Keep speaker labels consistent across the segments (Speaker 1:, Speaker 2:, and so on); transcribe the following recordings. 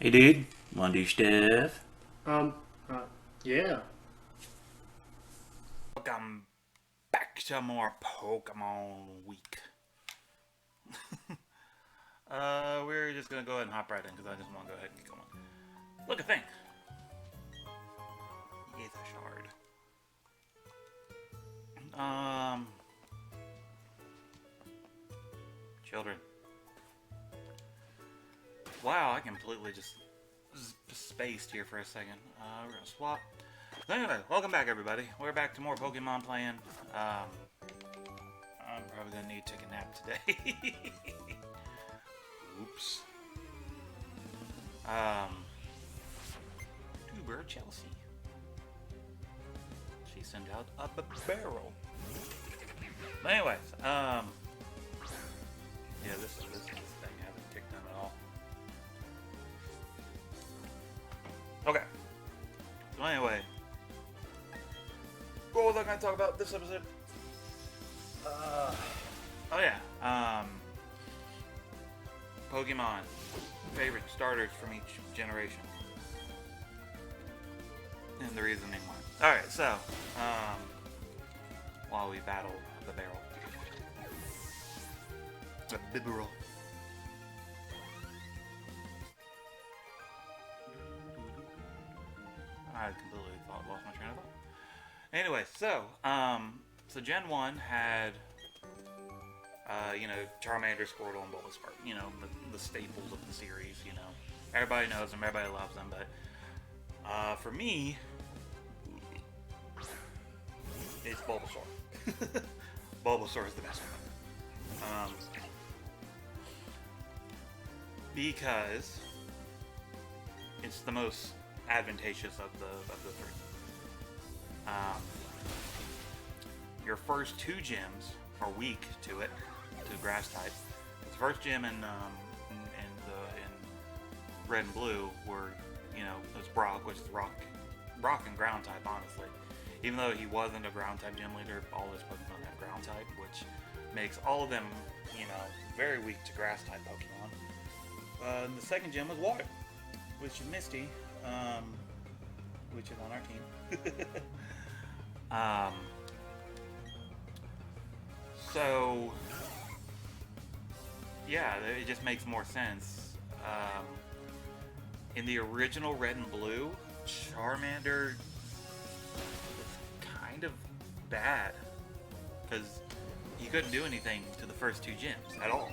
Speaker 1: Hey dude, wanna do stuff?
Speaker 2: Um, yeah.
Speaker 1: Welcome back to more Pokemon Week. We're just gonna go ahead and hop right in because I just want to go ahead and get going. Look a thing. It's a shard. Um, Children. Wow, I completely just spaced here for a second. We're gonna swap. So anyway, welcome back everybody. We're back to more Pokemon playing. I'm probably gonna need to take a nap today. Oops. Tuber Chelsea. She sent out a barrel. But anyways, yeah, this thing hasn't ticked on at all. Okay. So anyway, what was I gonna talk about this episode? Oh yeah, Pokemon favorite starters from each generation and the reasoning why. All right, so while we battle the barrel, the Bibarel. I completely lost my train of thought. Anyway, so Gen 1 had Charmander, Squirtle, and Bulbasaur. You know, the staples of the series. You know, everybody knows them, everybody loves them. But for me, it's Bulbasaur. Bulbasaur is the best one. Because it's the most advantageous of the three. Your first two gyms are weak to it, to grass type. The first gym in red and blue were, it was Brock, which is rock and ground type, honestly. Even though he wasn't a ground type gym leader, all his Pokemon have ground type, which makes all of them, very weak to grass type Pokemon. The second gym was water, which is Misty, which is on our team. So yeah, it just makes more sense. In the original Red and Blue, Charmander was kind of bad because he couldn't do anything to the first two gyms at all.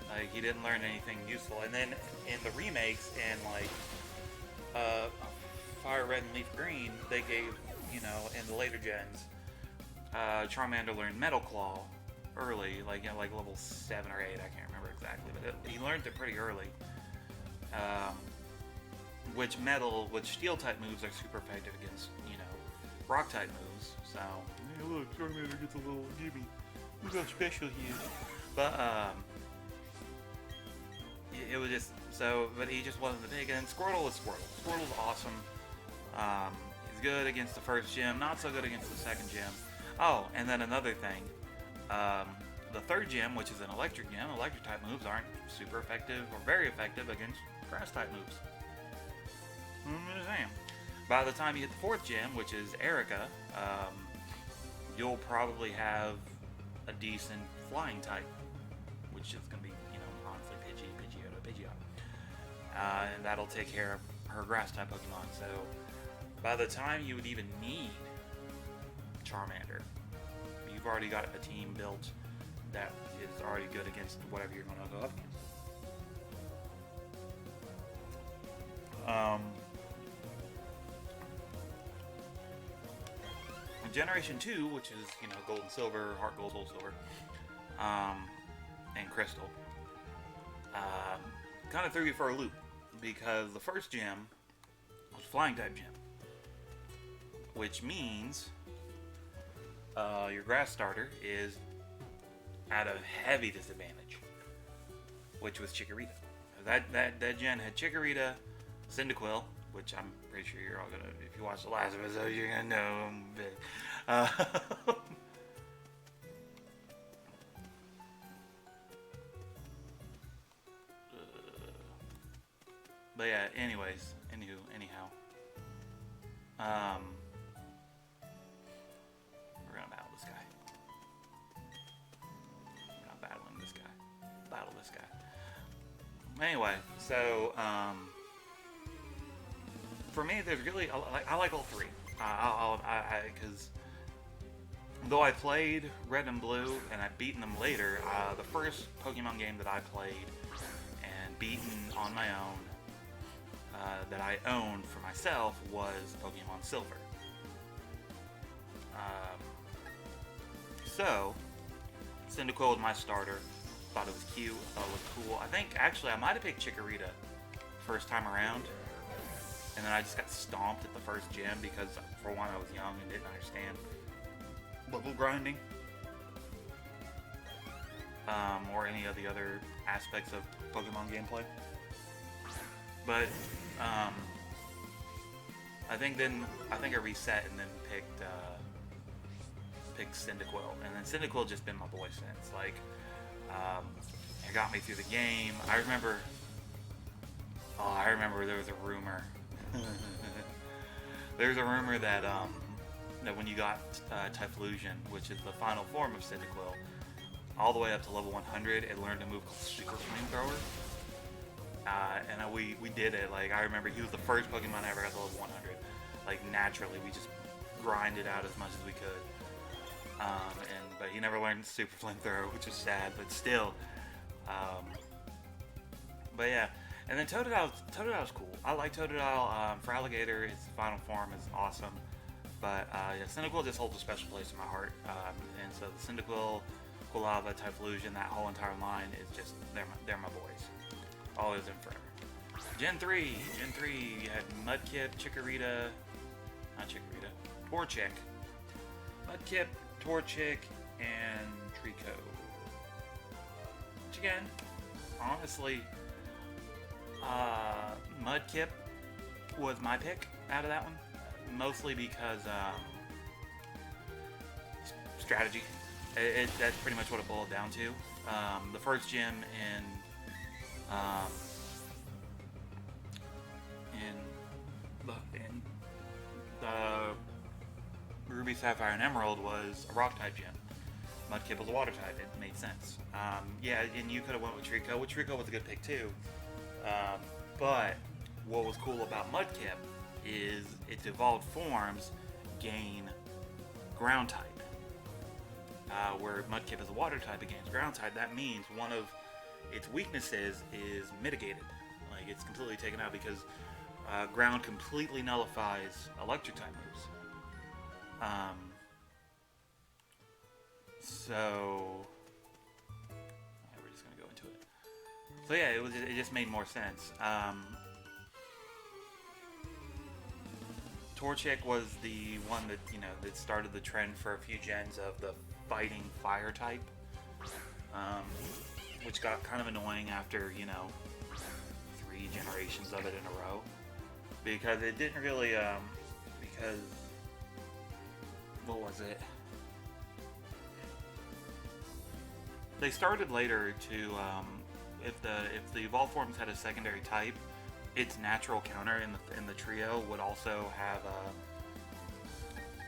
Speaker 1: Like he didn't learn anything useful, and then in the remakes and Fire Red and Leaf Green, they gave in the later gens, Charmander learned Metal Claw early, like level 7 or 8, I can't remember exactly, but he learned it pretty early. Which Steel type moves are super effective against Rock type moves. So hey, look, Charmander gets a little gimme. Look how special he is. But it was just so, but he just wasn't the big. And Squirtle is Squirtle. Squirtle's awesome. He's good against the first gym, not so good against the second gym. Oh, and then another thing. The third gym, which is an electric gym, electric type moves aren't super effective or very effective against grass type moves. I'm just saying. By the time you hit the fourth gym, which is Erica, you'll probably have a decent flying type, which is going to be, honestly, Pidgeotto. And that'll take care of her grass type Pokemon. So by the time you would even need Charmander, you've already got a team built that is already good against whatever you're going to go up against. Generation 2, which is, Gold and Silver, Heart Gold, Soul Silver, and Crystal, kind of threw you for a loop because the first gym was Flying type gym, which means your grass starter is at a heavy disadvantage, which was Chikorita. That gen had Chikorita, Cyndaquil, which I'm pretty sure you're all gonna, if you watch the last episode, you're gonna know. But yeah, anyways, anyhow. Um, we're gonna battle this guy. We're not battling this guy. Battle this guy. Anyway, so for me, there's really I like all three. Because though I played Red and Blue and I've beaten them later, the first Pokemon game that I played and beaten on my own, that I owned for myself, was Pokemon Silver. So, Cyndaquil was my starter. Thought it was cute, thought it looked cool. I think, actually, I might have picked Chikorita first time around. And then I just got stomped at the first gym because, for one, I was young and didn't understand level grinding. Or any of the other aspects of Pokemon gameplay. But, I think I reset and then picked Cyndaquil. And then Cyndaquil just been my boy since. Like, it got me through the game. I remember there was a rumor. There's a rumor that when you got Typhlosion, which is the final form of Cyndaquil, all the way up to level 100, it learned a move called Super Flamethrower. And we did it. Like, I remember he was the first Pokemon I ever got to level 100. Like, naturally, we just grinded out as much as we could. But he never learned Super Flamethrower, which is sad, but still. But yeah. And then Totodile was cool. I like Totodile. For Alligator, its final form is awesome. But yeah, Cyndaquil just holds a special place in my heart. And so the Cyndaquil, Quilava, Typhlosion, that whole entire line is just, they're my boys. Always and forever. Gen 3, you had Mudkip, Torchic. Mudkip, Torchic, and Trico. Which again, honestly, Mudkip was my pick out of that one, mostly because strategy. That's pretty much what it boiled down to. The first gym in the Ruby, Sapphire, and Emerald was a rock type gym. Mudkip was a water type. It made sense. Yeah, and you could have went with Trico, which Trico was a good pick too. But what was cool about Mudkip is its evolved forms gain ground type. Where Mudkip is a water type, it gains ground type. That means one of its weaknesses is mitigated. Like, it's completely taken out because ground completely nullifies electric type moves. So yeah, we're just gonna go into it. So yeah, it just made more sense. Torchic was the one that that started the trend for a few gens of the fighting fire type, which got kind of annoying after 3 generations of it in a row, because it didn't really because what was it? They started later to if the evolved forms had a secondary type, its natural counter in the trio would also have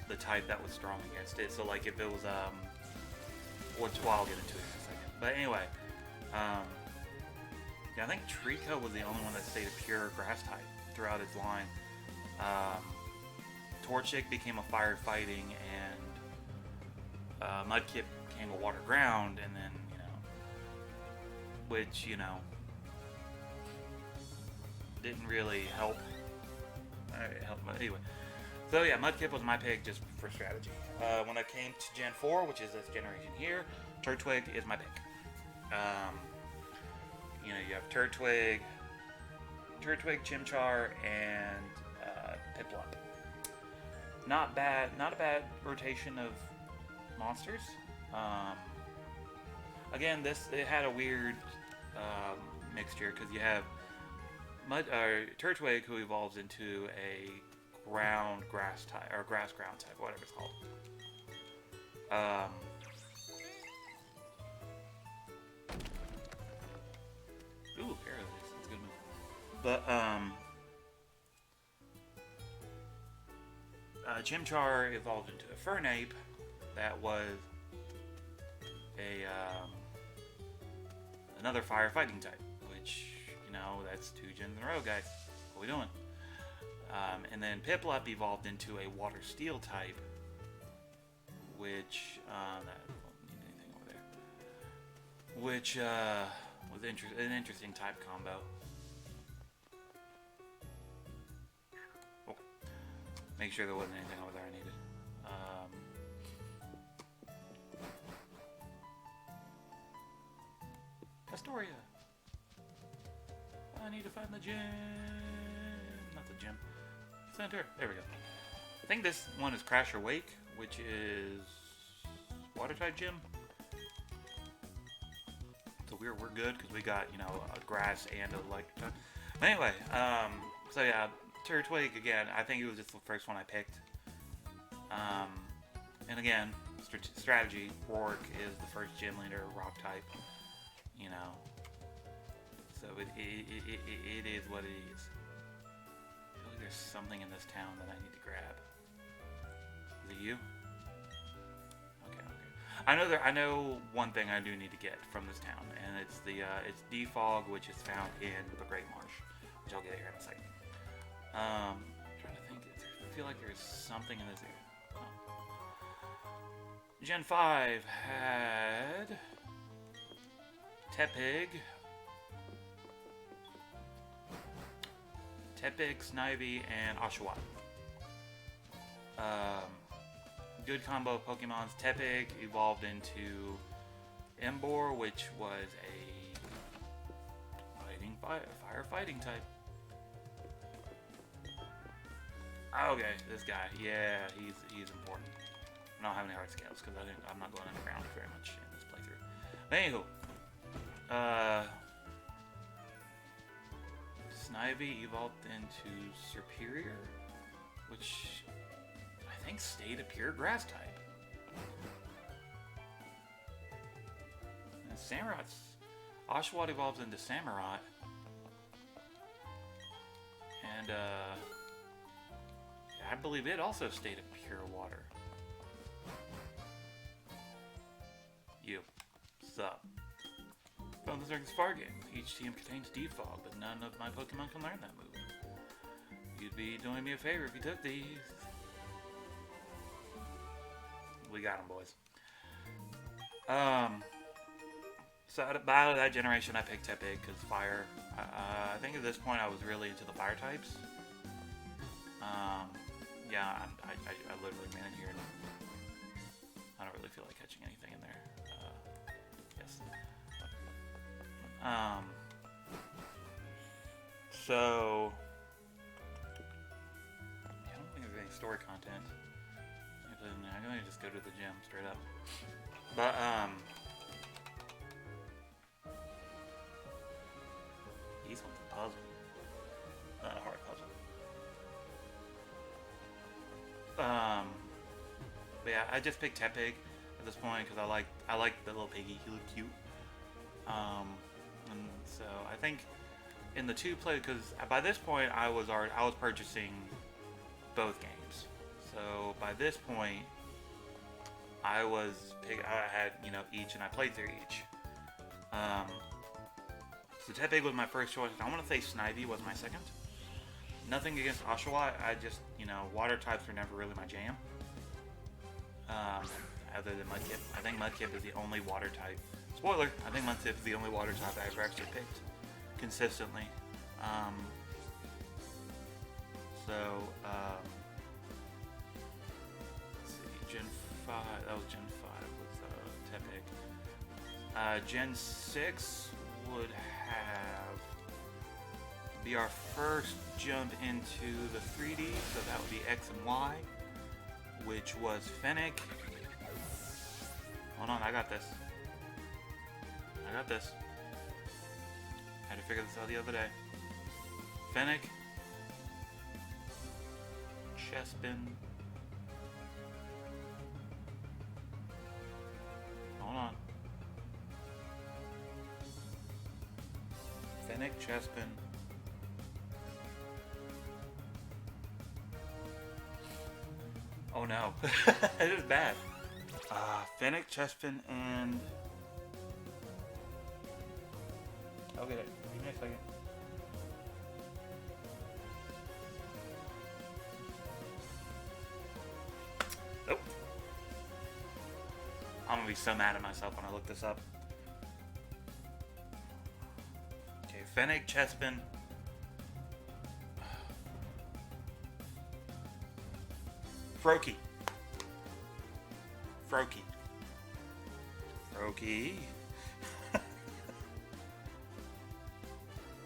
Speaker 1: the type that was strong against it. So like if it was which I'll get into it in a second. But anyway, yeah, I think Trico was the only one that stayed a pure grass type throughout its line. Torchic became a fire fighting, and Mudkip became a water ground, and then which didn't really help. Anyway, so yeah, Mudkip was my pick just for strategy. When I came to Gen 4, which is this generation here, Turtwig is my pick. You have Turtwig, Chimchar, and Piplup. Not a bad rotation of monsters. Again, it had a weird mixture because you have Turtwig, who evolves into a grass type, or grass ground type, whatever it's called. Ooh, Paralysis. That's a good move. But Chimchar evolved into a Fernape that was a another firefighting type, which, you know, that's 2 gens in a row, guys. What are we doing? And then Piplup evolved into a water steel type, which that don't need anything over there. Which was an interesting type combo. Oh, make sure there wasn't anything over there I needed. Pastoria. I need to find the gym. Not the gym. Center. There we go. I think this one is Crash or Wake, which is water type gym. So we're good because we got, you know, a grass and a electric type. But anyway, so yeah, Turtwig again. I think it was just the first one I picked. And again, strategy. Rourke is the first gym leader, rock type. You know, so it is what it is. I feel like there's something in this town that I need to grab. Is it you? Okay. I know one thing I do need to get from this town, and it's it's Defog, which is found in the Great Marsh, which I'll get here in a second. I'm trying to think. I feel like there's something in this area. Oh. Gen 5 had Tepig, Snivy, and Oshawott. Good combo of Pokemons. Tepig evolved into Emboar, which was a firefighting type. Okay, this guy. Yeah, he's important. I don't have any hard scales because I'm not going underground very much in this playthrough. But anywho. Snivy evolved into Serperior, which I think stayed a pure grass type. And Samurot's Oshawott evolves into Samurott, and I believe it also stayed a pure water. You, sup? Found the Circus Far game. Each team contains Defog, but none of my Pokemon can learn that move. You'd be doing me a favor if you took these. We got them, boys. So out of that generation, I picked Tepig because fire. I think at this point I was really into the fire types. Yeah, I literally ran in here and I don't really feel like catching anything in there. Yes. So I don't think there's any story content. I'm gonna just go to the gym straight up. But these one's a puzzle, not a hard puzzle. But yeah, I just picked Tepig at this point because I like the little piggy. He looked cute. And so I think in the two play, because by this point I was purchasing both games. So by this point I had, you know, each, and I played through each. So Tepig was my first choice. I want to say Snivy was my second. Nothing against Oshawott. I just, you know, water types were never really my jam. Other than Mudkip. I think Mudkip is the only water type. Spoiler, I think Mudkip is the only water type I ever actually picked consistently. Let's see, Gen 5, that was Gen 5 was Tepig. Gen 6 would be our first jump into the 3D, so that would be X and Y, which was Fennec. Hold on, I got this. Had to figure this out the other day. Fennec, Chespin. Hold on. Fennec, Chespin, Oh no. It is bad. Fennec, Chespin, and... I'll get it. Give me a second. Nope. I'm gonna be so mad at myself when I look this up. Okay, Fennec, Chespin. Froakie. Froakie. Froakie.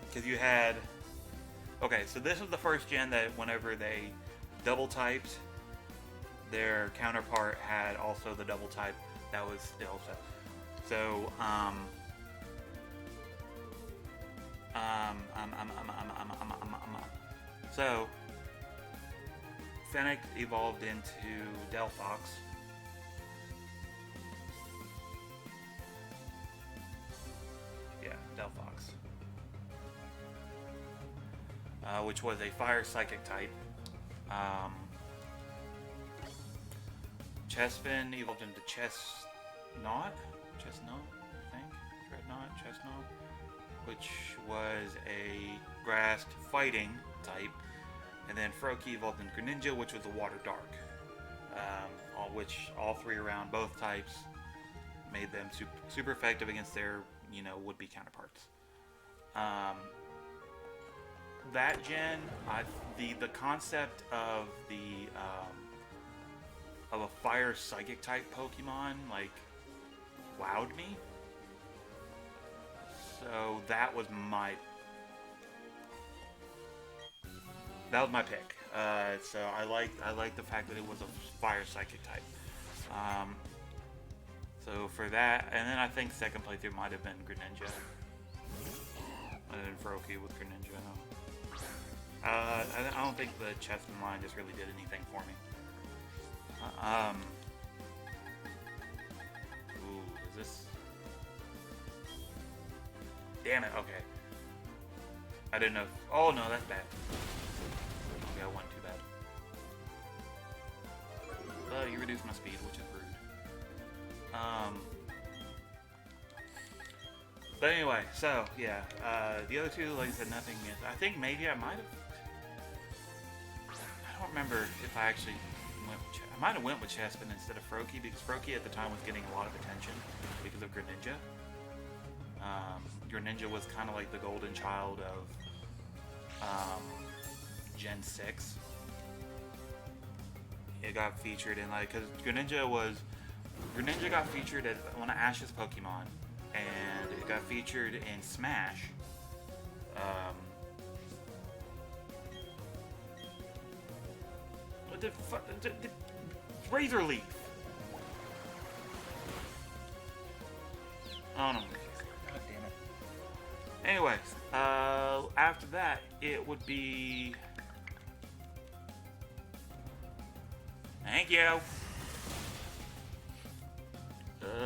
Speaker 1: Because you had... Okay, so this was the first gen that whenever they double typed, their counterpart had also the double type that was still set. So, so Fennec evolved into Delphox. Yeah, Delphox. Which was a fire psychic type. Chespin evolved into Chesnaught, I think. Dreadnought, Chesnaught, which was a grass fighting type. And then Froakie evolved into Greninja, which was a water dark. Which all three around both types made them super effective against their, would-be counterparts. That gen, the concept of of a fire psychic type Pokemon wowed me. So that was my pick. So I like the fact that it was a fire psychic type. So for that, and then I think second playthrough might have been Greninja. And then Froakie with Greninja. I don't think the Chespin line just really did anything for me. Ooh, is this... Damn it, okay. I didn't know... Oh no, that's bad. Okay, I won too bad. But you reduced my speed, which is rude. But anyway, so, yeah. The other two, like I said, nothing... I think maybe I might have... I don't remember if I actually went with I might have went with Chespin instead of Froakie, because Froakie at the time was getting a lot of attention because of Greninja. Greninja was kind of like the golden child of Gen 6. It got featured in because Greninja got featured as one of Ash's Pokemon, and it got featured in Smash. The Razor Leaf. Oh no. God damn it. Anyways, after that, it would be... Thank you.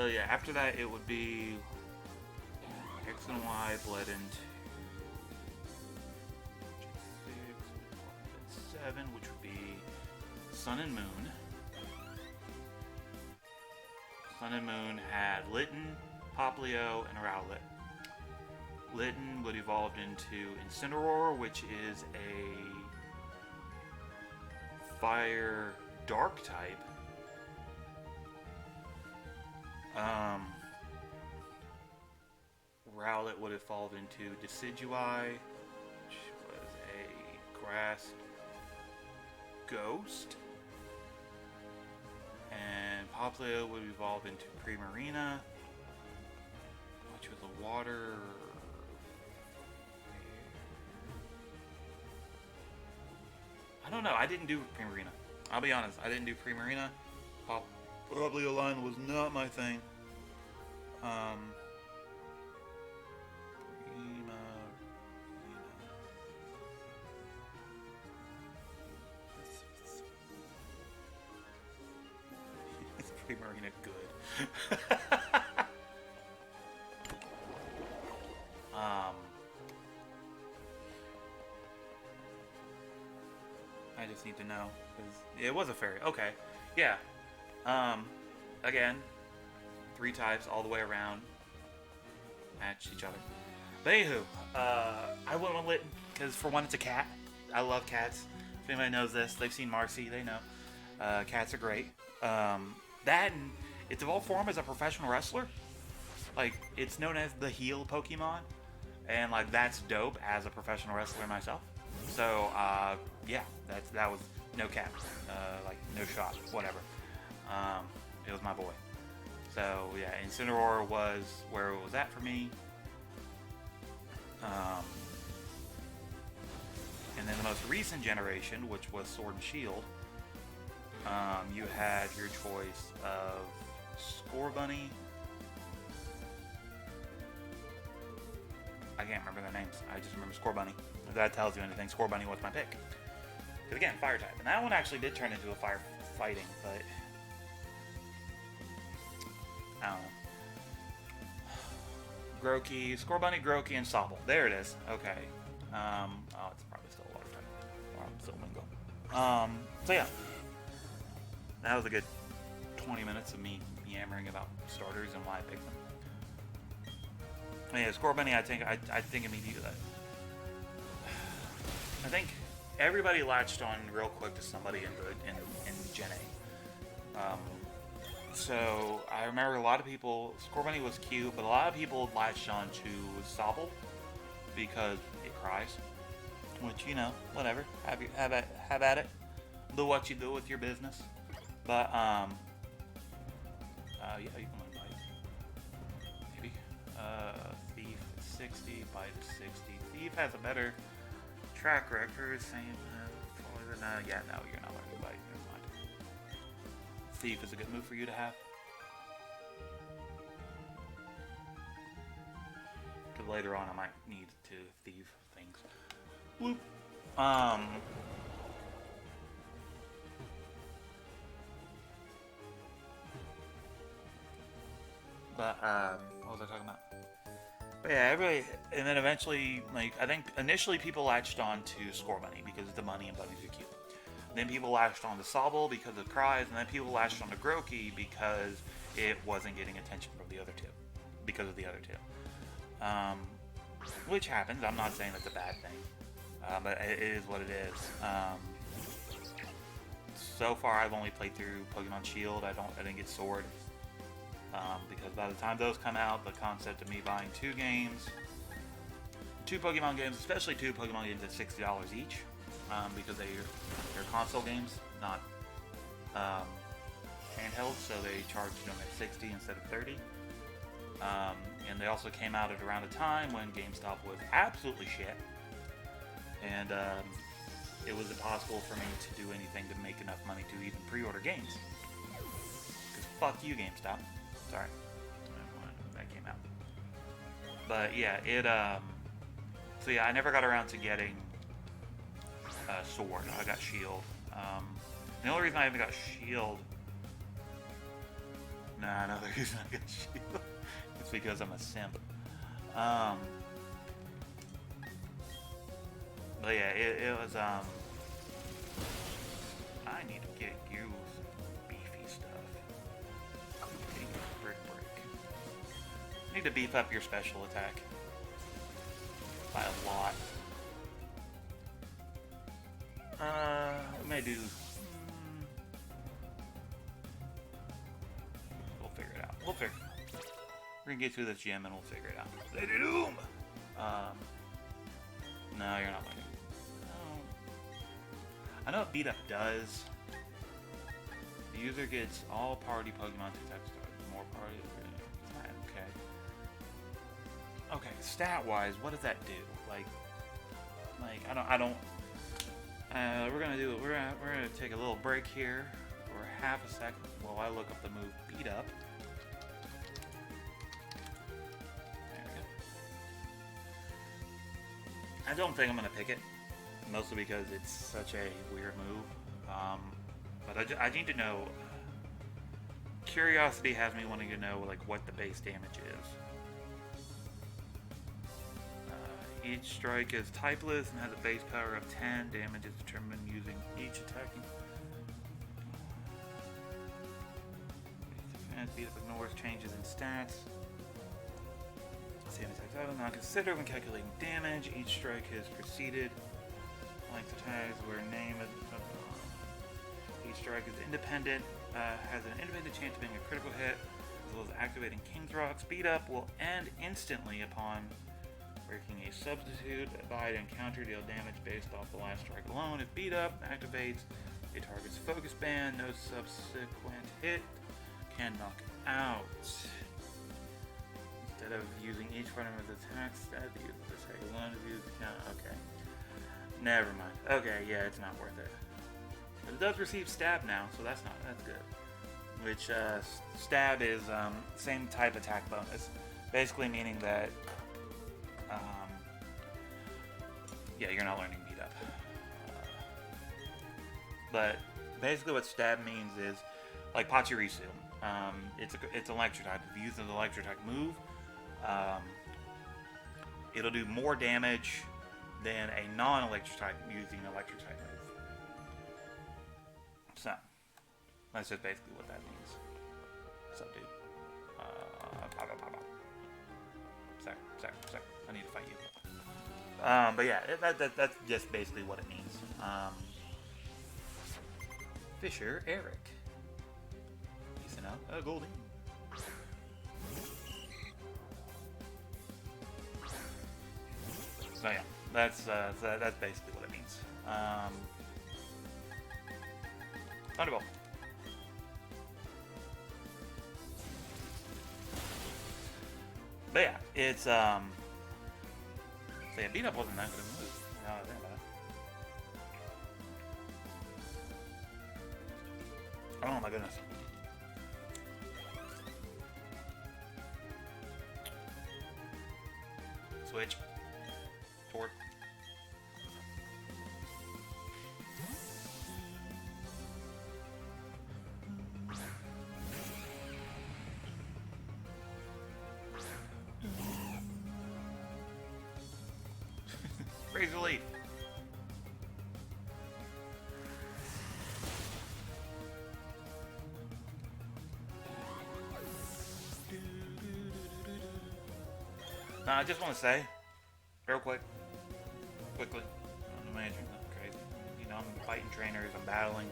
Speaker 1: Yeah, after that, it would be X and Y bled into 7, which would be Sun and Moon. Sun and Moon had Litten, Popplio, and Rowlet. Litten would evolve into Incineroar, which is a fire dark type. Rowlet would evolve into Decidueye, which was a grass ghost. And Popplio would evolve into Primarina, which was a water... I don't know, I didn't do Primarina. I'll be honest, I didn't do Primarina. Popplio line was not my thing. Primarina good. I just need to know, because it was a fairy. Okay. Yeah. Um, again, three types all the way around. Match each other. But anywho, I went with Litten because for one, it's a cat. I love cats. If anybody knows this, they've seen Marcy, they know. Cats are great. That and it's evolved form as a professional wrestler. Like it's known as the heel Pokemon, and like that's dope as a professional wrestler myself. So yeah, that was no cap, like no shot, whatever. It was my boy. So yeah, Incineroar was where it was at for me. And then the most recent generation, which was Sword and Shield, you had your choice of Scorbunny. I can't remember their names. I just remember Scorbunny. If that tells you anything, Scorbunny was my pick. Because again, fire type. And that one actually did turn into a fire fighting, but I don't know. Grookey, Scorbunny, Grookey, and Sobble. There it is. Okay. Oh, it's probably still a water type. Or I'm still Lingo. So yeah. That was a good 20 minutes of me yammering about starters and why I picked them. Yeah, Scorbunny, I think immediately. I think everybody latched on real quick to somebody in Gen A. So I remember a lot of people. Scorbunny was cute, but a lot of people latched on to Sobble because it cries. Which whatever. Have at it. Do what you do with your business. But yeah, you can win Bite. Maybe. Thief 60, Bite 60. Thief has a better track record. Same. Yeah, no, you're not learning Bite. Never mind. Thief is a good move for you to have. Because later on I might need to thieve things. Whoop. But what was I talking about? But yeah, everybody, and then eventually, like I think initially people latched on to Scorbunny because the money and bunnies are cute. Then people latched on to Sobble because of cries, and then people latched on to Grookey because it wasn't getting attention from the other two, because of the other two. Which happens. I'm not saying that's a bad thing, but it is what it is. So far, I've only played through Pokemon Shield. I didn't get Sword. Because by the time those come out, the concept of me buying two Pokemon games, especially two Pokemon games at $60 each, because they're console games, not handheld, so they charged them at 60 instead of 30. And they also came out at around a time when GameStop was absolutely shit, and it was impossible for me to do anything to make enough money to even pre-order games. Because fuck you, GameStop. Sorry, that came out. But yeah, so yeah, I never got around to getting Sword. I got Shield. The only reason I haven't got Shield, another reason I got Shield, it's because I'm a simp. But yeah, it was I need to get you beefy stuff. Need to beef up your special attack by a lot. We may do. We'll figure it out. We're gonna get through this gym and we'll figure it out. Lady Doom. No, you're not learning. No. I know what beat up does. The user gets all party Pokemon to attack start. More party. Okay, stat-wise, what does that do? Like, I don't. We're gonna take a little break here for half a second while I look up the move Beat Up. There we go. I don't think I'm gonna pick it, mostly because it's such a weird move. But I need to know. Curiosity has me wanting to know like what the base damage is. Each strike is typeless and has a base power of 10. Damage is determined using each attacking. chance beat up ignores changes in stats. Same attacks I will not consider when calculating damage. Each strike is preceded. Like attacks where name of each strike is independent, has an independent chance of being a critical hit, as well as activating King's Rock. Speed up will end instantly upon breaking a substitute. By encounter, deal damage based off the last strike alone. If beat up activates a target's focus band, no subsequent hit can knock out. Instead of using each one of his attacks, that use the second one is used to count. Okay. Never mind. Okay, yeah, it's not worth it. But it does receive stab now, so that's good. Which stab is same type attack bonus, basically meaning that yeah, you're not learning beat up. But basically, what stab means is like Pachirisu. It's electric type. If you use an electric type move, it'll do more damage than a non-electric type using an electric type move. So that's just basically what that means. So, dude. Sorry. I need to fight you. But yeah, that's just basically what it means. Fisher Eric. Decent out. Goldie. So yeah, that's basically what it means. Thunderbolt. But yeah, it's so yeah, beat up wasn't that good of a move. No, I think about it. Oh my goodness. Switch. Torque. Razor Leaf. Now, I just want to say, real quickly, I'm managing nothing crazy. You know, I'm fighting trainers, I'm battling,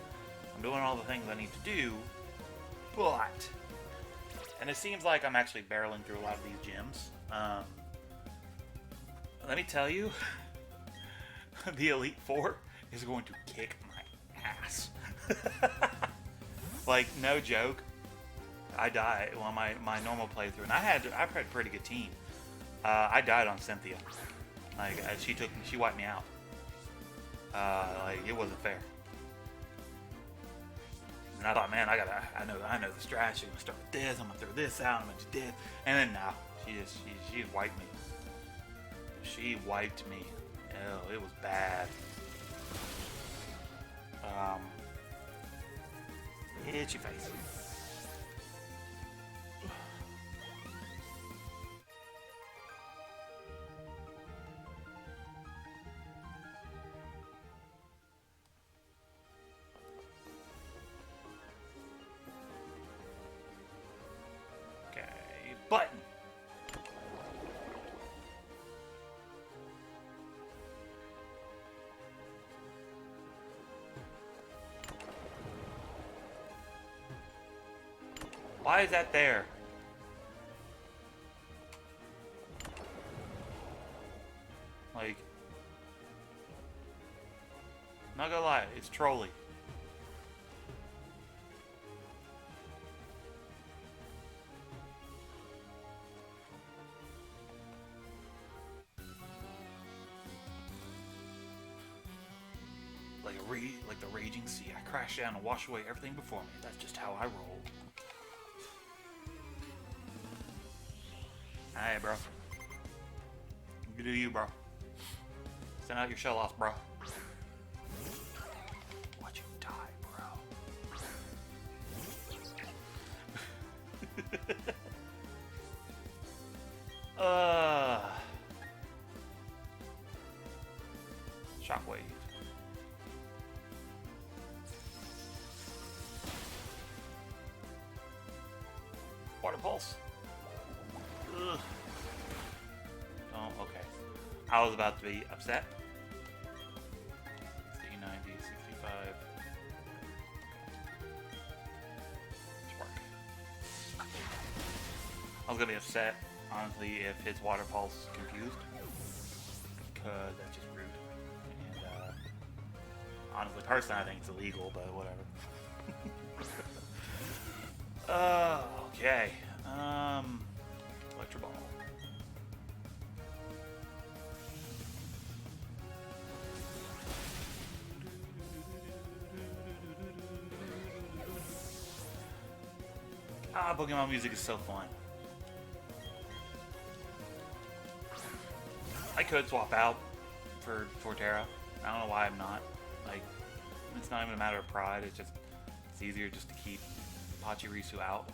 Speaker 1: I'm doing all the things I need to do, but, and it seems like I'm actually barreling through a lot of these gyms. Let me tell you, the Elite Four is going to kick my ass. Like, no joke. I died on my normal playthrough, and I've had a pretty good team. I died on Cynthia. Like, she wiped me out. Like, it wasn't fair. And I thought, man, I know the strategy. I'm gonna start with this. I'm gonna throw this out. I'm gonna do this, and then no, she just wiped me. She wiped me. Oh, it was bad. Itchy face. Okay, button. Why is that there? Like, not gonna lie, it's trolly. Like the raging sea, I crash down and wash away everything before me. That's just how I roll. Hey, bro. You do you, bro. Send out your shell off, bro. Watch you die, bro. Shockwave. I was about to be upset. 60, 90, 65. Spark. I was gonna be upset, honestly, if his water pulse is confused. Because that's just rude. And, honestly, personally, I think it's illegal, but whatever. Okay. Electro Ball. Pokemon music is so fun. I could swap out for Torterra. I don't know why I'm not. Like, it's not even a matter of pride. It's easier just to keep Pachirisu out.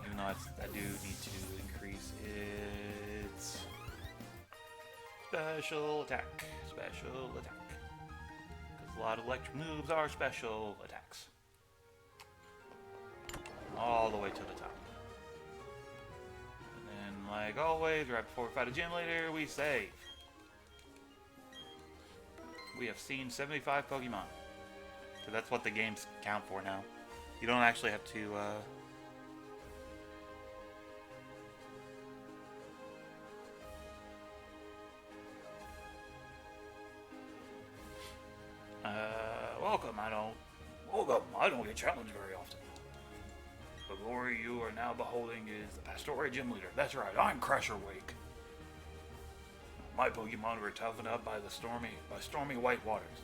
Speaker 1: Even though I do need to increase its special attack. Special attack. Because a lot of electric moves are special attacks. All the way to the top. And then, like always, right before we fight a gym leader, we save. We have seen 75 Pokemon. So that's what the games count for now. You don't actually have to, welcome. I don't get challenged very often. The glory you are now beholding is the Pastoria Gym Leader. That's right, I'm Crusher Wake. My Pokemon were toughened up by stormy white waters.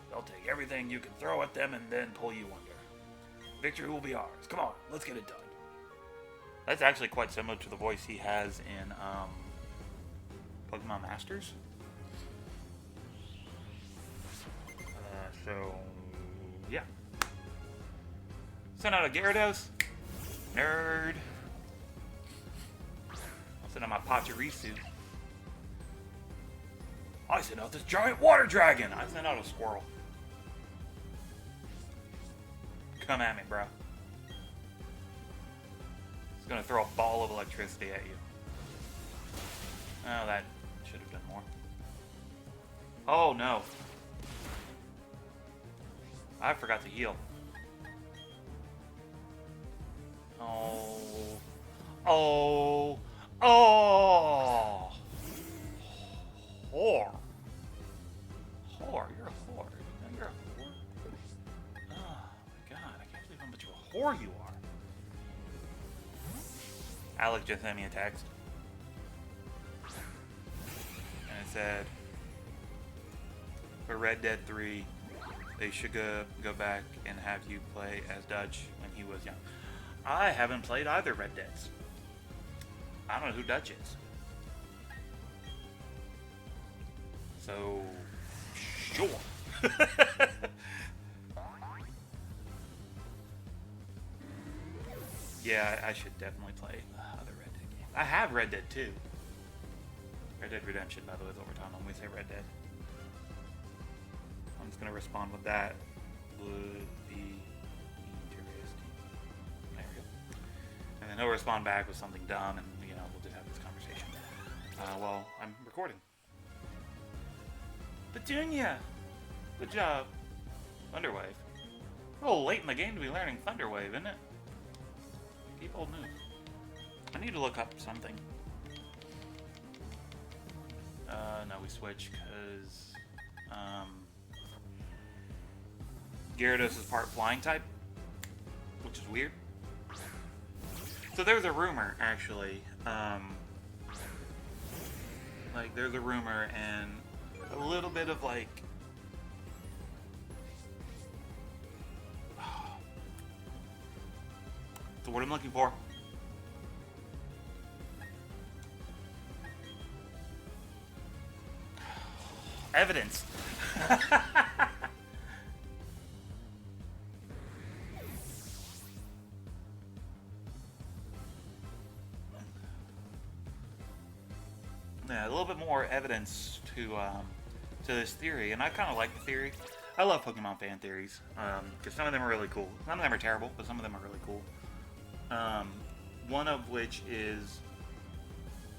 Speaker 1: They'll take everything you can throw at them and then pull you under. Victory will be ours. Come on, let's get it done. That's actually quite similar to the voice he has in Pokemon Masters. So, yeah. Send out a Gyarados. Nerd. I'll send out my Pachirisu. I sent out this giant water dragon. I sent out a squirrel. Come at me, bro. It's gonna throw a ball of electricity at you. Oh, that should have done more. Oh, no. I forgot to heal. Oh. Oh. Oh. Whore. Whore. You're a whore. No, you're a whore. Oh, my God. I can't believe how much of a whore you are. Alex just sent me a text. And it said, for Red Dead 3, they should go back and have you play as Dutch when he was young. I haven't played either Red Deads. I don't know who Dutch is. So, sure. Yeah, I should definitely play other Red Dead games. I have Red Dead 2. Red Dead Redemption, by the way, is overtime when we say Red Dead. I'm just going to respond with that. Would be interesting. There we go. And then he'll respond back with something dumb, and, you know, we'll just have this conversation. While I'm recording. Petunia! Good job. Thunderwave. A little late in the game to be learning Thunderwave, isn't it? Keep old news. I need to look up something. No, we switch, because... Gyarados is part flying type, which is weird. So there's a rumor, actually. Like, there's a rumor and a little bit of, like... So what I'm looking for. Evidence. Yeah, a little bit more evidence to this theory, and I kind of like the theory. I love Pokemon fan theories because some of them are really cool. Some of them are terrible, but some of them are really cool. One of which is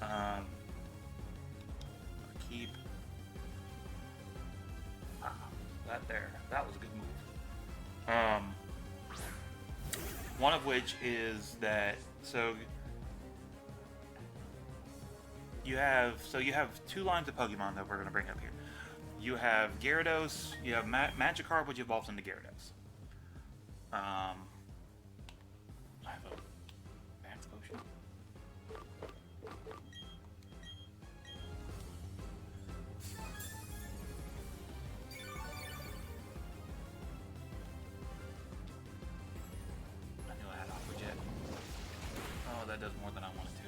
Speaker 1: Um, keep that there. That was a good move. One of which is that you have two lines of Pokemon that we're going to bring up here. You have Gyarados, you have Magikarp, which evolves into Gyarados. I have a Max Potion. I knew I had Aqua Jet. Oh, that does more than I wanted to.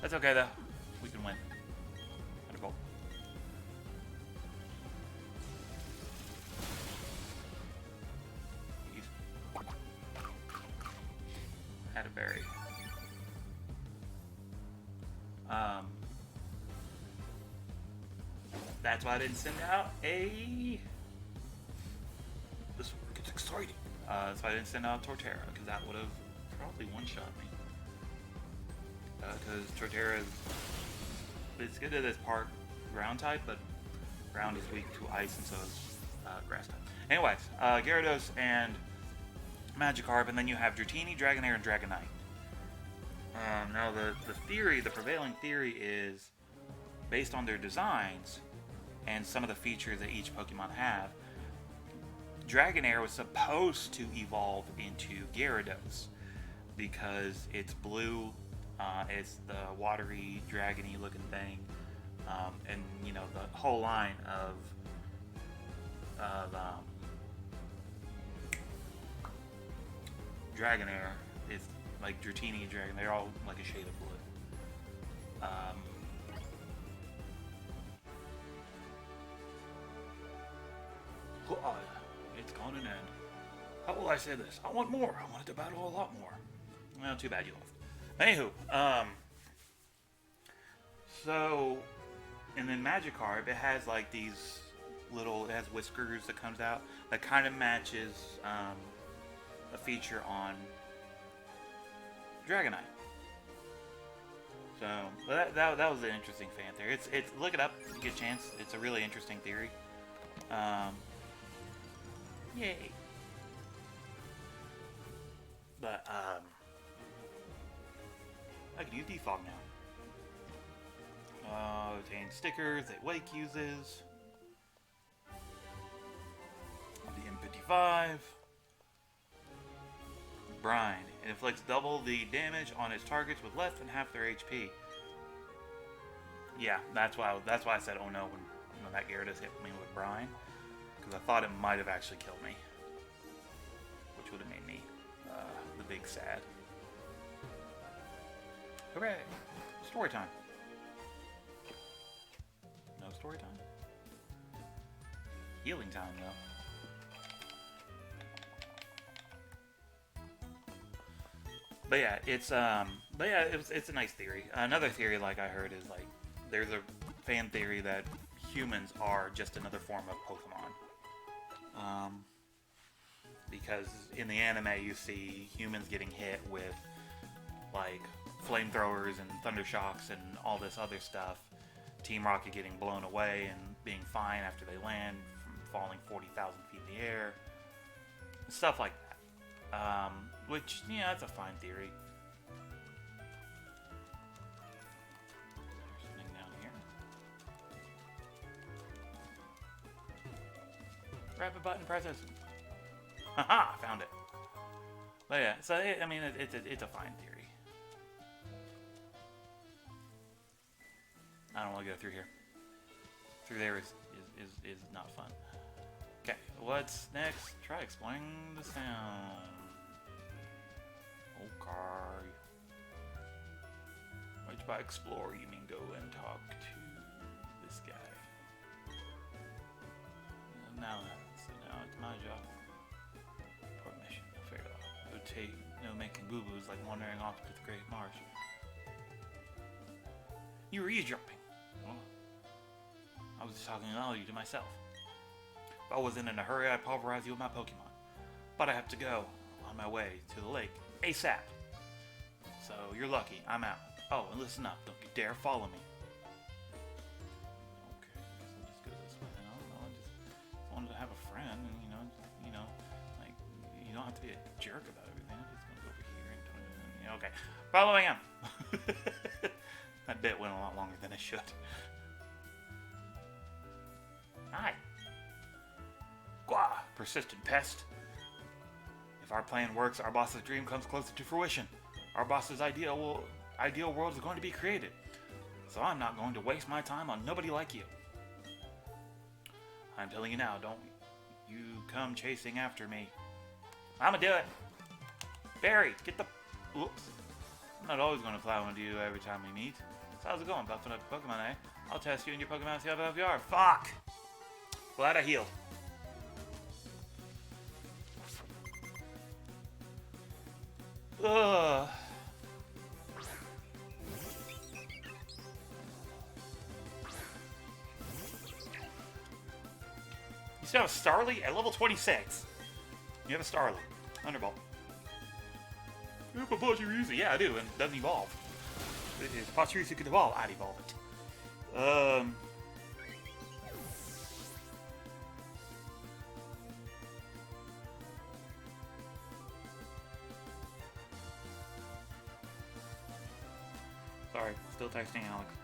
Speaker 1: That's okay though. We can win. Wonderful. Had a berry. That's why I didn't send out a. This gets exciting. That's why I didn't send out Torterra, because that would have probably one-shot me. Because Torterra it's good at this part ground type, but ground is weak to ice, and so is grass type. Anyways, Gyarados and Magikarp, and then you have Dratini, Dragonair, and Dragonite. Now the prevailing theory is based on their designs and some of the features that each Pokemon have. Dragonair was supposed to evolve into Gyarados because it's blue, it's the watery, dragony looking thing, and you know the whole line of Dragonair is like Dratini and Dragon. They're all like a shade of blue. It's gone and end. How will I say this? I want more. I wanted to battle a lot more. Well, too bad you left. Anywho, so, and then Magikarp, it has like these little, it has whiskers that comes out that kind of matches a feature on Dragonite. So, that was an interesting fan theory. It's look it up if you get a chance. It's a really interesting theory. Yay. But, I can use Defog now. Obtain stickers that Wake uses. The M55. Brine. It inflicts double the damage on its targets with less than half their HP. Yeah, that's why I said oh no when that Gyarados hit me with Brine. Because I thought it might have actually killed me. Which would have made me the big sad. Hooray! Story time. No story time. Healing time, though. But yeah, it's a nice theory. Another theory, like I heard, is like there's a fan theory that humans are just another form of Pokemon. Because in the anime, you see humans getting hit with like flamethrowers and thunder shocks and all this other stuff. Team Rocket getting blown away and being fine after they land from falling 40,000 feet in the air. Stuff like that. Which, yeah, that's a fine theory. There's something down here. Rapid button presses. Haha, I found it. But yeah, so I mean, it's a fine theory. I don't want to go through here. Through there is not fun. Okay, what's next? Try exploring the sound. Okay. Which by explore you mean go and talk to this guy. Now it's my job. Mission. Fair enough. It would take making boo-boos like wandering off to the Great Marsh. You were eavesdropping. Well, I was just talking to myself. If I wasn't in a hurry, I'd pulverize you with my Pokemon. But I have to go on my way to the lake ASAP. So you're lucky. I'm out. Oh, and listen up. Don't get dare follow me. Okay, I guess I'll just go this way. I don't know. I just wanted to have a friend, and like you don't have to be a jerk about everything. I'm just gonna go over here and okay, following him. That bit went a lot longer than it should. Hi. Gwa, persistent pest. If our plan works, our boss's dream comes closer to fruition. Our boss's ideal world is going to be created. So I'm not going to waste my time on nobody like you. I'm telling you now, don't you come chasing after me. I'ma do it. Barry, get the... Oops. I'm not always going to fly into you every time we meet. So how's it going? Buffing up your Pokemon, eh? I'll test you and your Pokemon, see how buff you are. Fuck! Glad I healed. Ugh. You still have a Starly at level 26. You have a Starly. Thunderbolt. You have a Pachirisu. Yeah, I do, and it doesn't evolve. If Pachirisu could evolve, I'd evolve it. Sorry, still texting Alex.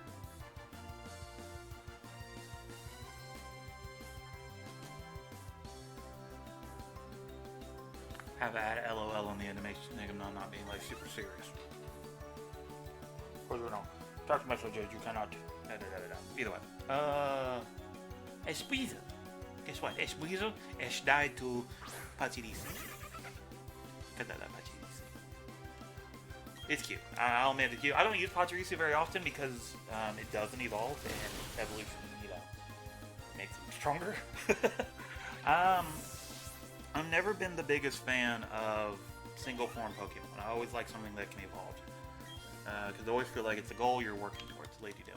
Speaker 1: Have add LOL on the end to make him not being like super serious. Or you know, text messages you cannot. Either way. Espuizo. Guess what? Espuizo has died to Pachirisu. It's cute. I'll admit it's cute. I don't use Pachirisu very often because it doesn't evolve and evolution, makes it stronger. I've never been the biggest fan of single form Pokemon. I always like something that can evolve. Because I always feel like it's a goal you're working towards, Lady Doom.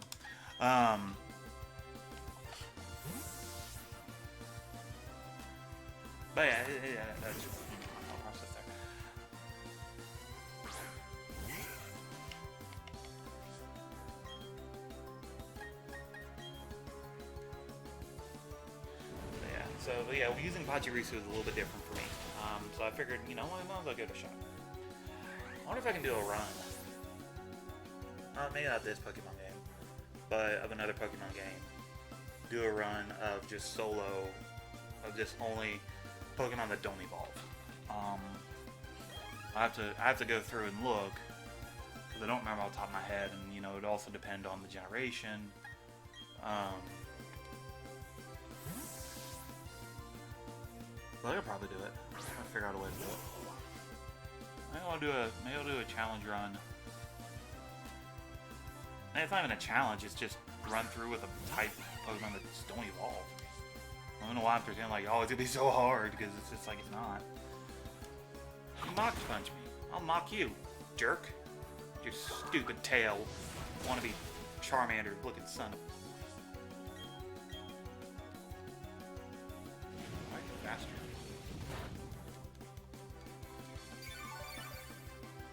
Speaker 1: But yeah, that's just I'll process there. But yeah, using Pachirisu is a little bit different for me. So I figured, you know what, I'll give it a shot. I wonder if I can do a run. Maybe not this Pokemon game, but of another Pokemon game. Do a run of just solo, of just only Pokemon that don't evolve. I have to go through and look because I don't remember off the top of my head, and it would also depend on the generation. But I could probably do it. I'll figure out a way to do it. Maybe I'll do a challenge run. And it's not even a challenge, it's just run through with a type Pokemon that just don't evolve. I don't know why I'm pretending like, oh, it's gonna be so hard, because it's just like, it's not. You mock punch me. I'll mock you, jerk. Your stupid tail. Wanna be Charmander looking son of... Why faster?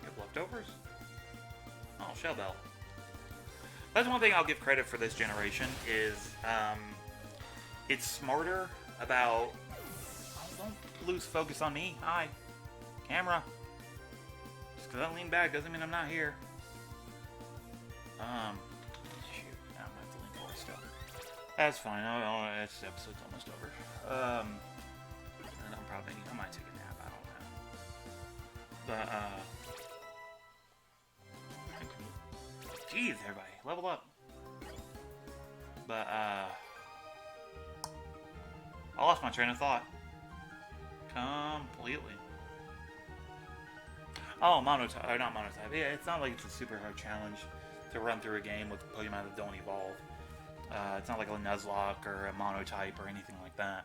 Speaker 1: You have leftovers? Oh, Shell Bell. That's one thing I'll give credit for this generation is it's smarter about... Oh, don't lose focus on me. Hi. Camera. Just because I lean back doesn't mean I'm not here. Shoot. Now I'm going to have to lean forward still. That's fine. This episode's almost over. And I might take a nap. I don't know. But, jeez, everybody. Level up. But, I lost my train of thought. Completely. Oh, Monotype. Or not Monotype. Yeah, it's not like it's a super hard challenge to run through a game with Pokemon that don't evolve. It's not like a Nuzlocke or a Monotype or anything like that.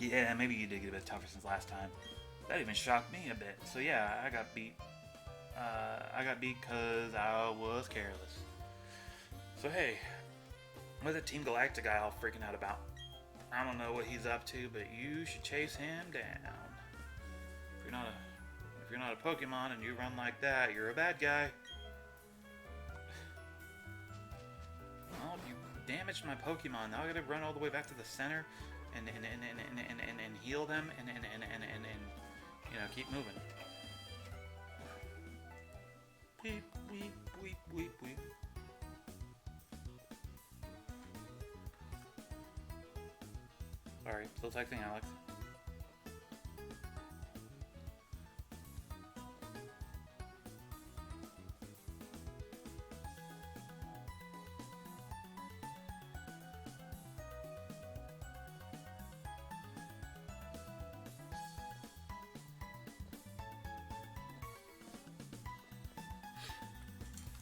Speaker 1: Yeah, maybe you did get a bit tougher since last time. That even shocked me a bit. So yeah, I got beat. I got beat because I was careless. So hey, what's that Team Galactic guy all freaking out about? I don't know what he's up to, but you should chase him down. If you're not a Pokemon and you run like that, you're a bad guy. damage to my Pokemon. Now I gotta run all the way back to the center and heal them and you know, keep moving. Weep, weep, weep, weep, weep. Sorry, still texting Alex.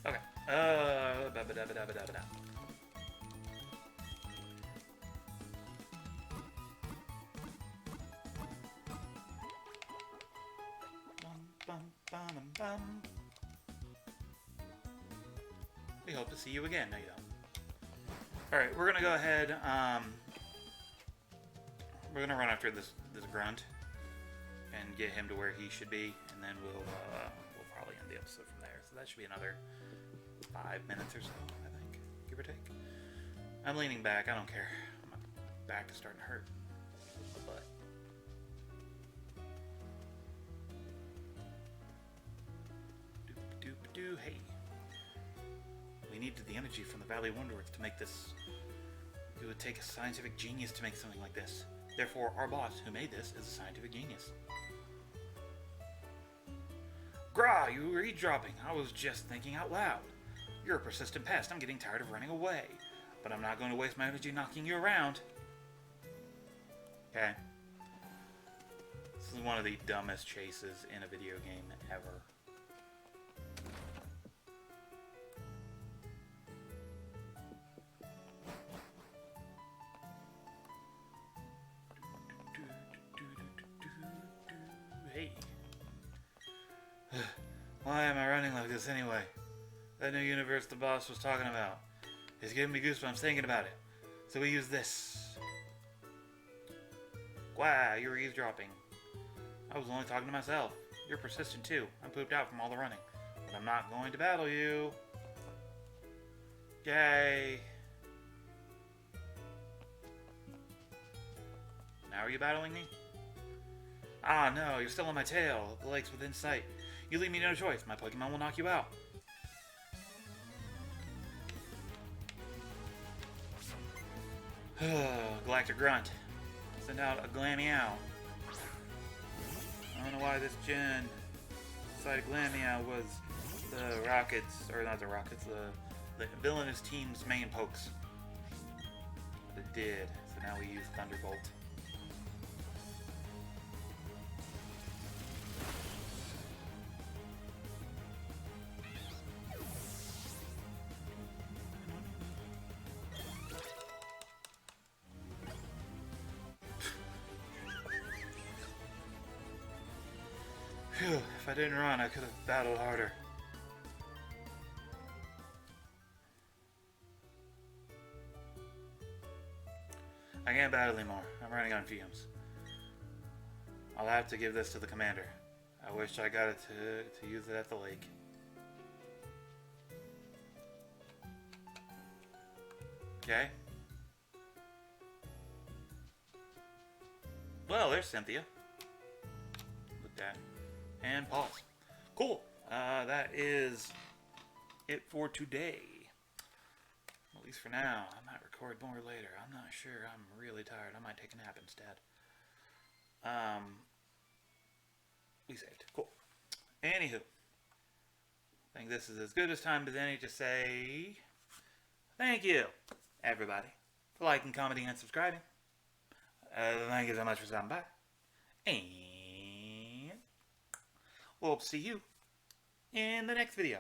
Speaker 1: Okay. Ba-ba-da-ba-da-ba-da-ba-da. Bum. We hope to see you again. No, you don't. Alright, we're gonna go ahead, we're gonna run after this grunt and get him to where he should be, and then we'll probably end the episode from there. So that should be another 5 minutes or so, I think, give or take. I'm leaning back, I don't care. My back is starting to hurt. But hey. We needed the energy from the Valley Wonderworks to make this. It would take a scientific genius to make something like this. Therefore, our boss, who made this, is a scientific genius. Gra, you were eavesdropping. I was just thinking out loud. You're a persistent pest. I'm getting tired of running away. But I'm not going to waste my energy knocking you around. Okay. This is one of the dumbest chases in a video game ever. Hey. Why am I running like this anyway? That new universe the boss was talking about is giving me goosebumps thinking about it. So we use this. Wow, you were eavesdropping. I was only talking to myself. You're persistent too. I'm pooped out from all the running. But I'm not going to battle you. Yay. Now are you battling me? Ah, no, you're still on my tail. The lake's within sight. You leave me no choice. My Pokemon will knock you out. Galactic Grunt. Send out a Glameow. I don't know why this gen decided Glameow was the Rockets, or not the Rockets, the villainous team's main pokes. But it did, so now we use Thunderbolt. Phew, if I didn't run, I could have battled harder. I can't battle anymore. I'm running on fumes. I'll have to give this to the commander. I wish I got it to use it at the lake. Okay. Well, there's Cynthia. Look at that. And pause. Cool. That is it for today. At least for now. I might record more later. I'm not sure. I'm really tired. I might take a nap instead. We saved. Cool. Anywho. I think this is as good as time as any to say thank you, everybody, for liking, commenting, and subscribing. Thank you so much for stopping by. And we'll see you in the next video.